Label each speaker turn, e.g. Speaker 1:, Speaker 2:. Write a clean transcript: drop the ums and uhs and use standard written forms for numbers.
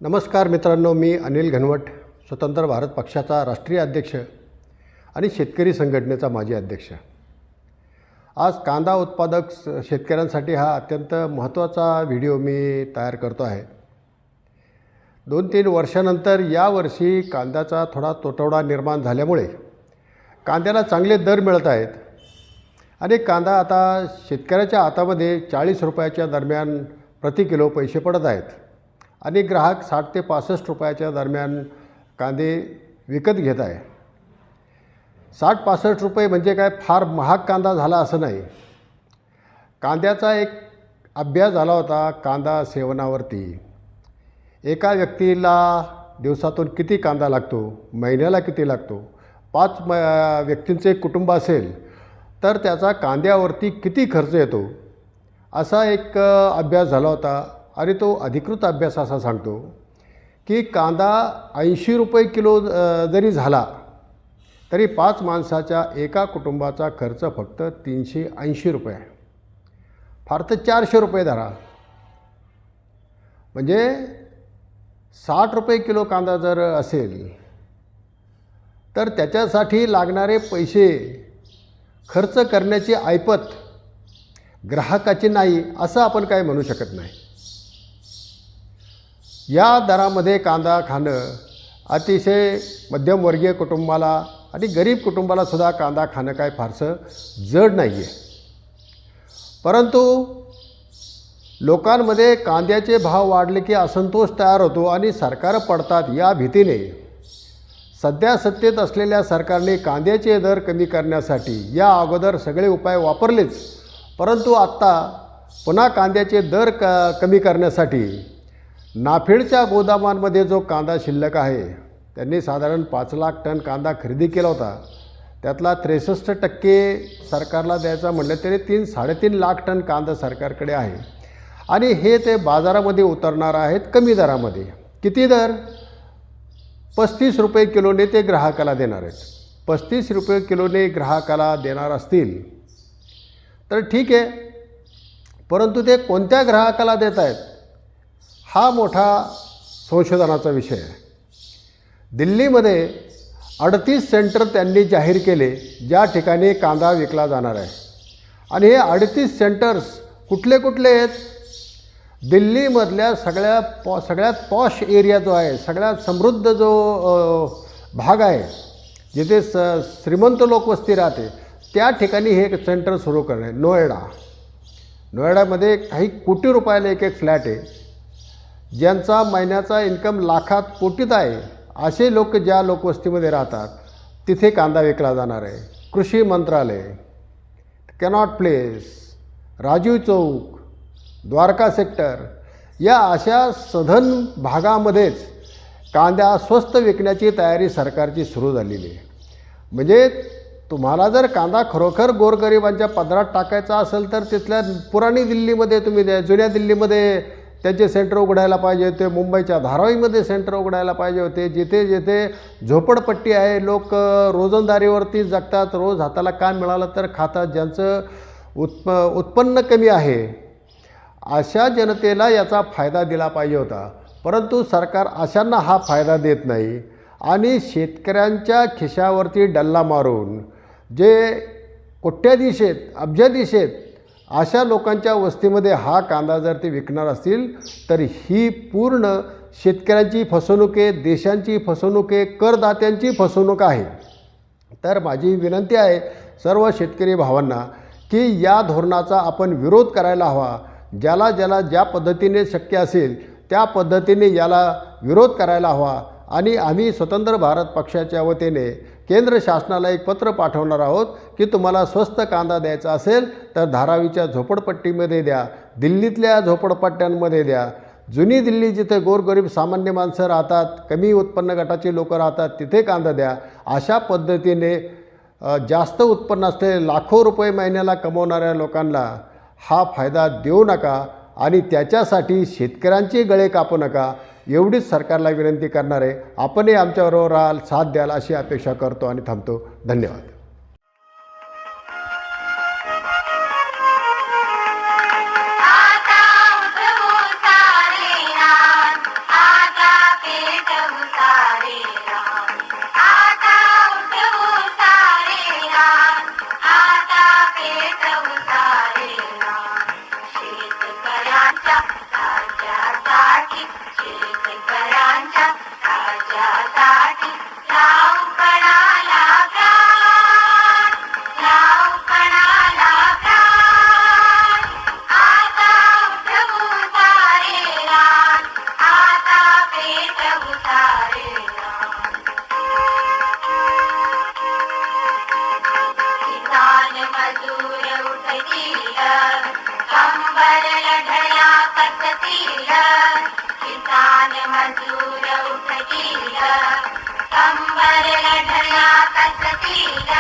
Speaker 1: नमस्कार मित्रांनो, मी अनिल घनवट, स्वतंत्र भारत पक्षाचा राष्ट्रीय अध्यक्ष आणि शेतकरी संघटनेचा माजी अध्यक्ष। आज कांदा उत्पादक शेतकऱ्यांसाठी हा अत्यंत महत्त्वाचा व्हिडिओ मी तयार करतो आहे। 2-3 वर्षानंतर यावर्षी कांद्याचा थोडा तुटवडा निर्माण झाल्यामुळे कांद्याला चांगले दर मिळत आहेत आणि कांदा आता शेतकऱ्याच्या हातामध्ये 40 रुपयाच्या दरम्यान प्रति किलो पैसे पडत आहेत आणि ग्राहक 60 ते 65 रुपयाच्या दरम्यान कांदे विकत घेत आहे। 60-65 रुपये म्हणजे काय फार महाग कांदा झाला असं नाही। कांद्याचा एक अभ्यास झाला होता कांदा सेवनावरती। एका व्यक्तीला दिवसातून किती कांदा लागतो, महिन्याला किती लागतो, 5 व्यक्तींचे कुटुंब असेल तर त्याचा कांद्यावरती किती खर्च येतो असा एक अभ्यास झाला होता आणि तो अधिकृत अभ्यास असा सांगतो की कांदा 80 रुपये किलो जरी झाला तरी 5 माणसाच्या एका कुटुंबाचा खर्च फक्त 380 रुपये आहे। फार तर 400 रुपये धरा, म्हणजे 60 रुपये किलो कांदा जर असेल तर त्याच्यासाठी लागणारे पैसे खर्च करण्याची ऐपत ग्राहकाची नाही असं आपण काय म्हणू शकत नाही। या दरामध्ये कांदा खाणं अतिशय मध्यमवर्गीय कुटुंबाला आणि गरीब कुटुंबाला सुद्धा कांदा खाणं काय फारसं जड नाही आहे। परंतु लोकांमध्ये कांद्याचे भाव वाढले की असंतोष तयार होतो आणि सरकार पडतात या भीतीने सध्या सत्तेत असलेल्या सरकारने कांद्याचे दर कमी करण्यासाठी या अगोदर सगळे उपाय वापरलेच, परंतु आत्ता पुन्हा कांद्याचे दर कमी करण्यासाठी नाफेडच्या गोदामांमध्ये जो कांदा शिल्लक आहे त्यांनी साधारण 5 लाख टन कांदा खरेदी केला होता। त्यातला 63% सरकारला द्यायचा म्हटलं तरी 3-3.5 लाख टन कांदा सरकारकडे आहे आणि हे ते बाजारामध्ये उतरणार आहेत कमी दरामध्ये। किती दर? 35 रुपये किलोने ते ग्राहकाला देणार आहेत। 35 रुपये किलोने ग्राहकाला देणार असतील तर ठीक आहे, परंतु ते कोणत्या ग्राहकाला देत आहेत हा मोठा संशोधनाचा विषय आहे। दिल्लीमध्ये 38 सेंटर त्यांनी जाहीर केले ज्या ठिकाणी कांदा विकला जाणार आहे आणि हे 38 सेंटर्स कुठले कुठले आहेत? दिल्लीमधल्या सगळ्यात पॉश एरिया जो आहे, सगळ्यात समृद्ध जो भाग आहे, जिथे श्रीमंत लोकवस्ती राहते त्या ठिकाणी हे सेंटर सुरू करणे। नोएडामध्ये काही कोटी रुपयाला एक फ्लॅट आहे, ज्यांचा महिन्याचा इन्कम लाखात कोटीत आहे असे लोक ज्या लोकवस्तीमध्ये राहतात तिथे कांदा विकला जाणार आहे। कृषी मंत्रालय, cannot place, Rajiv Chowk, Dwarka sector या अशा सधन भागामध्येच कांदा स्वस्त विकण्याची तयारी सरकारची सुरू झालेली आहे। म्हणजे तुम्हाला जर कांदा खरोखर गोरगरिबांच्या पदरात टाकायचा असेल तर तिथल्या पुराणी दिल्लीमध्ये तुम्ही द्या, जुन्या दिल्लीमध्ये त्याचे सेंटर उघडायला पाहिजे होते, मुंबईच्या धारावीमध्ये सेंटर उघडायला पाहिजे होते, जिथे जिथे झोपडपट्टी आहे, लोक रोजंदारीवरती जगतात, रोज हाताला काम मिळालं तर खातात, ज्यांचं उत्पन्न कमी आहे अशा जनतेला याचा फायदा दिला पाहिजे होता। परंतु सरकार अशांना हा फायदा देत नाही आणि शेतकऱ्यांच्या खिशावरती डल्ला मारून जे कोट्याधीश आहेत, अब्जाधीश आहेत अशा लोकांच्या वस्तीमध्ये हा कांदा जर ते विकणार असतील तर ही पूर्ण शेतकऱ्यांची फसवणूक आहे, देशांची फसवणूक आहे, करदात्यांची फसवणूक आहे। तर माझी विनंती आहे सर्व शेतकरी भावांना की या धोरणाचा आपण विरोध करायला हवा। ज्याला ज्याला ज्या पद्धतीने शक्य असेल त्या पद्धतीने याला विरोध करायला हवा आणि आम्ही स्वतंत्र भारत पक्षाच्या वतीने केंद्र शासनाला एक पत्र पाठवणार आहोत की तुम्हाला स्वस्त कांदा द्यायचा असेल तर धारावीच्या झोपडपट्टीमध्ये द्या, दिल्लीतल्या झोपडपट्ट्यांमध्ये द्या, जुनी दिल्ली जिथे गोरगरीब सामान्य माणसं राहतात, कमी उत्पन्न गटाचे लोक राहतात तिथे कांदा द्या। अशा पद्धतीने जास्त उत्पन्न असलेले लाखो रुपये महिन्याला कमवणाऱ्या लोकांना हा फायदा देऊ नका आणि त्याच्यासाठी शेतकऱ्यांचे गळे कापू नका एवढीच सरकारला विनंती करणार आहे। आपणही आमच्याबरोबर राहाल, साथ द्याल अशी अपेक्षा करतो आणि थांबतो। धन्यवाद।
Speaker 2: आता उठवू सारे नाथ, आता बसतील, किसान मजूर उठतील, कंबर लढया कसतील,